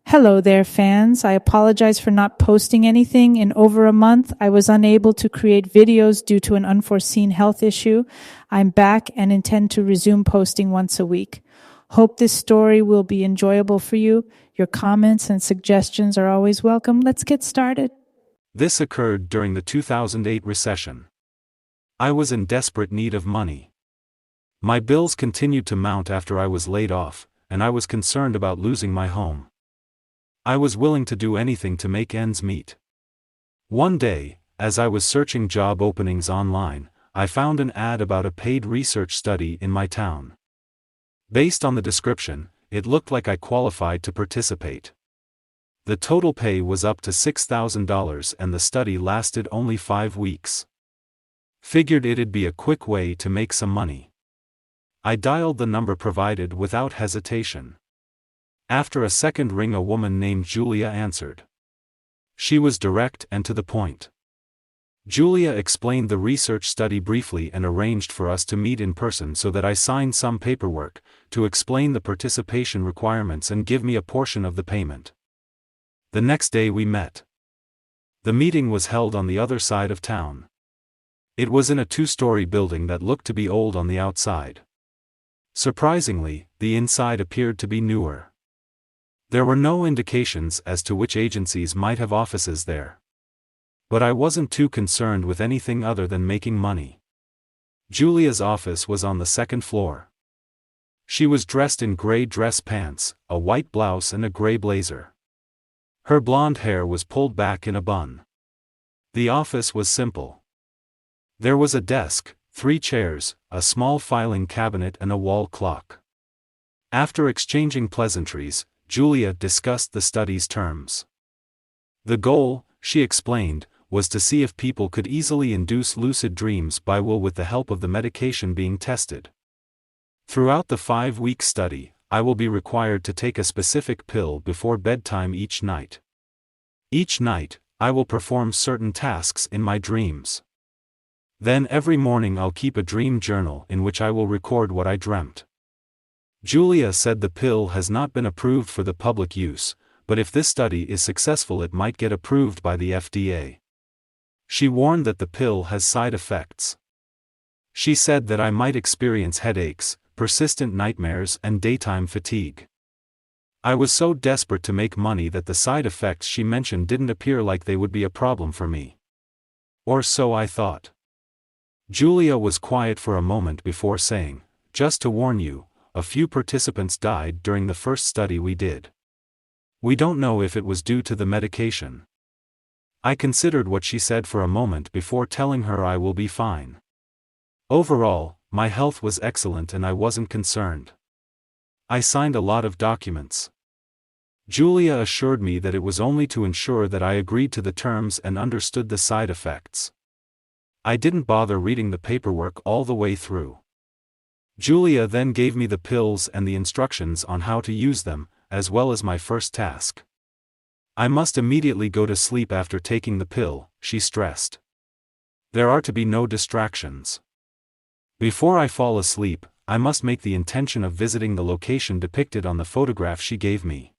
Hello there, fans. I apologize for not posting anything in over a month. I was unable to create videos due to an unforeseen health issue. I'm back and intend to resume posting once a week. Hope this story will be enjoyable for you. Your comments and suggestions are always welcome. Let's get started. This occurred during the 2008 recession. I was in desperate need of money. My bills continued to mount after I was laid off, and I was concerned about losing my home. I was willing to do anything to make ends meet. One day, as I was searching job openings online, I found an ad about a paid research study in my town. Based on the description, it looked like I qualified to participate. The total pay was up to $6,000 and the study lasted only 5 weeks. Figured it'd be a quick way to make some money. I dialed the number provided without hesitation. After a second ring, a woman named Julia answered. She was direct and to the point. Julia explained the research study briefly and arranged for us to meet in person so that I signed some paperwork to explain the participation requirements and give me a portion of the payment. The next day we met. The meeting was held on the other side of town. It was in a 2-story building that looked to be old on the outside. Surprisingly, the inside appeared to be newer. There were no indications as to which agencies might have offices there. But I wasn't too concerned with anything other than making money. Julia's office was on the 2nd floor. She was dressed in gray dress pants, a white blouse and a gray blazer. Her blonde hair was pulled back in a bun. The office was simple. There was a desk, 3 chairs, a small filing cabinet and a wall clock. After exchanging pleasantries, Julia discussed the study's terms. The goal, she explained, was to see if people could easily induce lucid dreams by will with the help of the medication being tested. Throughout the 5-week study, I will be required to take a specific pill before bedtime each night. Each night, I will perform certain tasks in my dreams. Then every morning I'll keep a dream journal in which I will record what I dreamt. Julia said the pill has not been approved for the public use, but if this study is successful it might get approved by the FDA. She warned that the pill has side effects. She said that I might experience headaches, persistent nightmares and daytime fatigue. I was so desperate to make money that the side effects she mentioned didn't appear like they would be a problem for me. Or so I thought. Julia was quiet for a moment before saying, "Just to warn you, a few participants died during the first study we did. We don't know if it was due to the medication." I considered what she said for a moment before telling her I will be fine. Overall, my health was excellent and I wasn't concerned. I signed a lot of documents. Julia assured me that it was only to ensure that I agreed to the terms and understood the side effects. I didn't bother reading the paperwork all the way through. Julia then gave me the pills and the instructions on how to use them, as well as my first task. I must immediately go to sleep after taking the pill, she stressed. There are to be no distractions. Before I fall asleep, I must make the intention of visiting the location depicted on the photograph she gave me.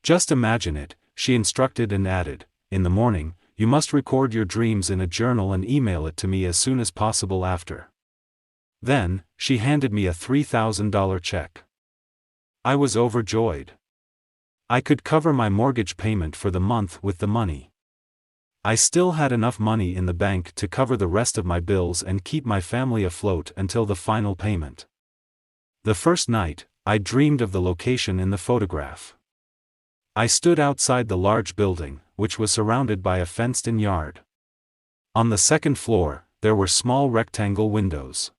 Just imagine it, she instructed and added, in the morning, you must record your dreams in a journal and email it to me as soon as possible after. Then, she handed me a $3,000 check. I was overjoyed. I could cover my mortgage payment for the month with the money. I still had enough money in the bank to cover the rest of my bills and keep my family afloat until the final payment. The first night, I dreamed of the location in the photograph. I stood outside the large building, which was surrounded by a fenced-in yard. On the 2nd floor, there were small rectangle windows.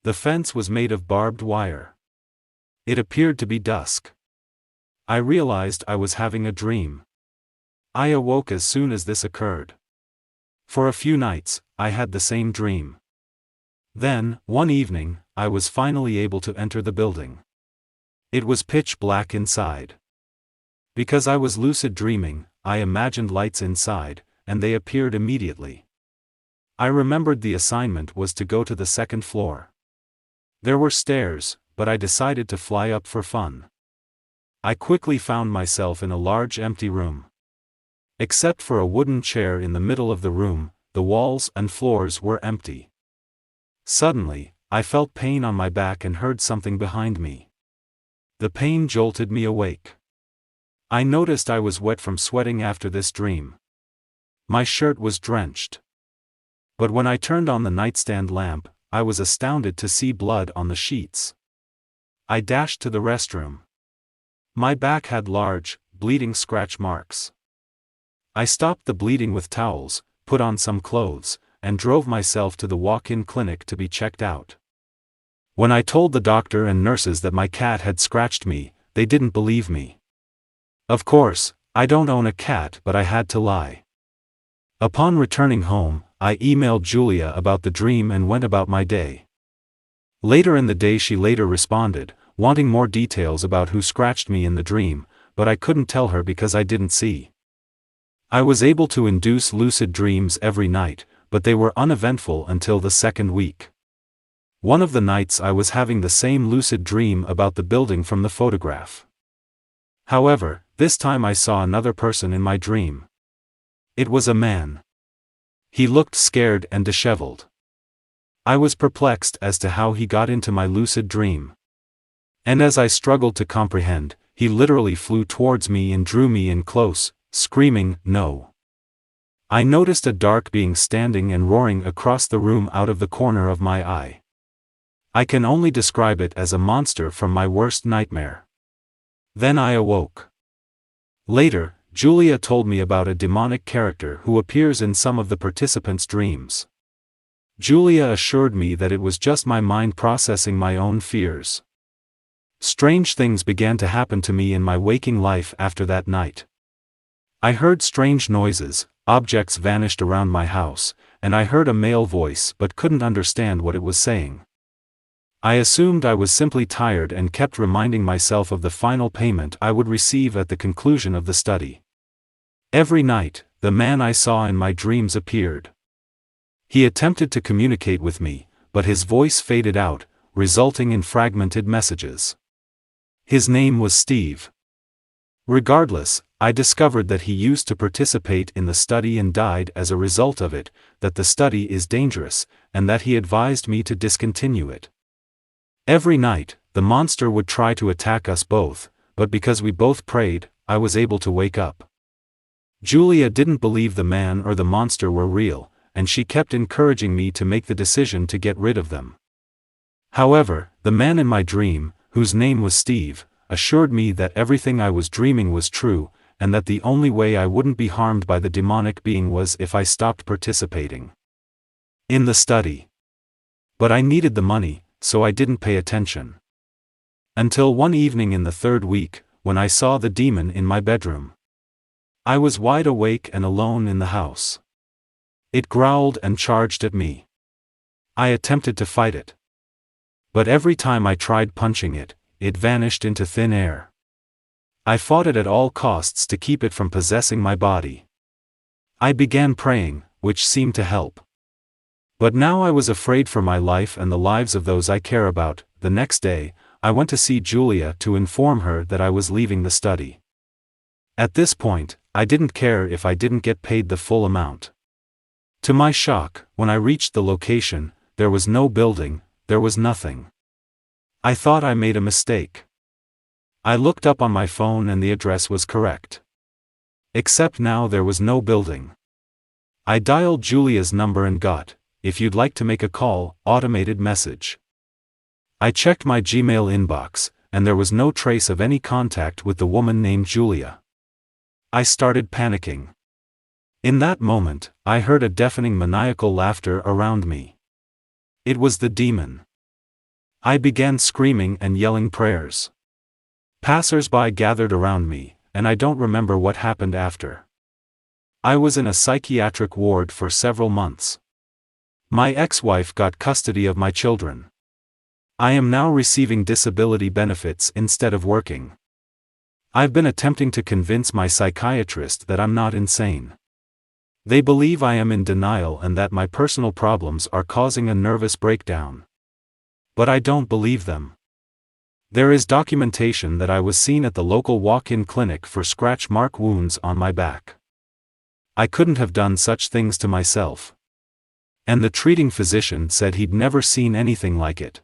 The fence was made of barbed wire. It appeared to be dusk. I realized I was having a dream. I awoke as soon as this occurred. For a few nights, I had the same dream. Then, one evening, I was finally able to enter the building. It was pitch black inside. Because I was lucid dreaming, I imagined lights inside, and they appeared immediately. I remembered the assignment was to go to the 2nd floor. There were stairs, but I decided to fly up for fun. I quickly found myself in a large empty room. Except for a wooden chair in the middle of the room, the walls and floors were empty. Suddenly, I felt pain on my back and heard something behind me. The pain jolted me awake. I noticed I was wet from sweating after this dream. My shirt was drenched. But when I turned on the nightstand lamp, I was astounded to see blood on the sheets. I dashed to the restroom. My back had large, bleeding scratch marks. I stopped the bleeding with towels, put on some clothes, and drove myself to the walk-in clinic to be checked out. When I told the doctor and nurses that my cat had scratched me, they didn't believe me. Of course, I don't own a cat, but I had to lie. Upon returning home, I emailed Julia about the dream and went about my day. Later in the day she later responded, wanting more details about who scratched me in the dream, but I couldn't tell her because I didn't see. I was able to induce lucid dreams every night, but they were uneventful until the second week. One of the nights I was having the same lucid dream about the building from the photograph. However, this time I saw another person in my dream. It was a man. He looked scared and disheveled. I was perplexed as to how he got into my lucid dream. And as I struggled to comprehend, he literally flew towards me and drew me in close, screaming, "No." I noticed a dark being standing and roaring across the room out of the corner of my eye. I can only describe it as a monster from my worst nightmare. Then I awoke. Later, Julia told me about a demonic character who appears in some of the participants' dreams. Julia assured me that it was just my mind processing my own fears. Strange things began to happen to me in my waking life after that night. I heard strange noises, objects vanished around my house, and I heard a male voice but couldn't understand what it was saying. I assumed I was simply tired and kept reminding myself of the final payment I would receive at the conclusion of the study. Every night, the man I saw in my dreams appeared. He attempted to communicate with me, but his voice faded out, resulting in fragmented messages. His name was Steve. Regardless, I discovered that he used to participate in the study and died as a result of it, that the study is dangerous, and that he advised me to discontinue it. Every night, the monster would try to attack us both, but because we both prayed, I was able to wake up. Julia didn't believe the man or the monster were real, and she kept encouraging me to make the decision to get rid of them. However, the man in my dream, whose name was Steve, assured me that everything I was dreaming was true, and that the only way I wouldn't be harmed by the demonic being was if I stopped participating in the study. But I needed the money, so I didn't pay attention. Until one evening in the third week, when I saw the demon in my bedroom. I was wide awake and alone in the house. It growled and charged at me. I attempted to fight it. But every time I tried punching it, it vanished into thin air. I fought it at all costs to keep it from possessing my body. I began praying, which seemed to help. But now I was afraid for my life and the lives of those I care about. The next day, I went to see Julia to inform her that I was leaving the study. At this point, I didn't care if I didn't get paid the full amount. To my shock, when I reached the location, there was no building, there was nothing. I thought I made a mistake. I looked up on my phone and the address was correct. Except now there was no building. I dialed Julia's number and got, "If you'd like to make a call," automated message. I checked my Gmail inbox, and there was no trace of any contact with the woman named Julia. I started panicking. In that moment, I heard a deafening maniacal laughter around me. It was the demon. I began screaming and yelling prayers. Passers-by gathered around me, and I don't remember what happened after. I was in a psychiatric ward for several months. My ex-wife got custody of my children. I am now receiving disability benefits instead of working. I've been attempting to convince my psychiatrist that I'm not insane. They believe I am in denial and that my personal problems are causing a nervous breakdown. But I don't believe them. There is documentation that I was seen at the local walk-in clinic for scratch mark wounds on my back. I couldn't have done such things to myself. And the treating physician said he'd never seen anything like it.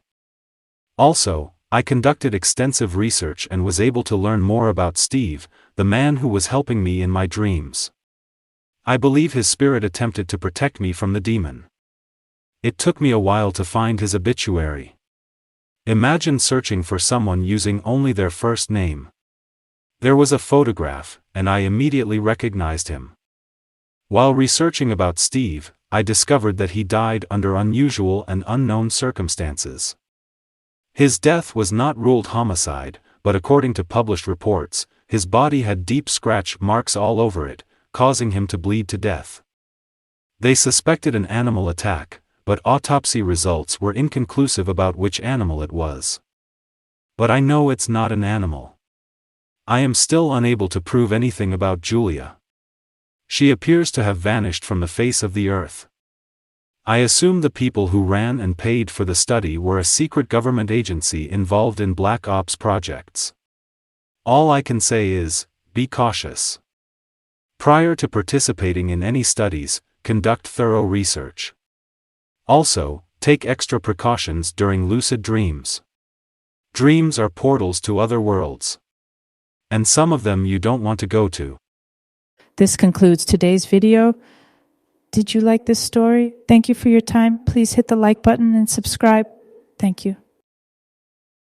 Also, I conducted extensive research and was able to learn more about Steve, the man who was helping me in my dreams. I believe his spirit attempted to protect me from the demon. It took me a while to find his obituary. Imagine searching for someone using only their first name. There was a photograph, and I immediately recognized him. While researching about Steve, I discovered that he died under unusual and unknown circumstances. His death was not ruled homicide, but according to published reports, his body had deep scratch marks all over it, causing him to bleed to death. They suspected an animal attack, but autopsy results were inconclusive about which animal it was. But I know it's not an animal. I am still unable to prove anything about Julia. She appears to have vanished from the face of the earth. I assume the people who ran and paid for the study were a secret government agency involved in black ops projects. All I can say is, be cautious. Prior to participating in any studies, conduct thorough research. Also, take extra precautions during lucid dreams. Dreams are portals to other worlds. And some of them you don't want to go to. This concludes today's video. Did you like this story? Thank you for your time. Please hit the like button and subscribe. Thank you.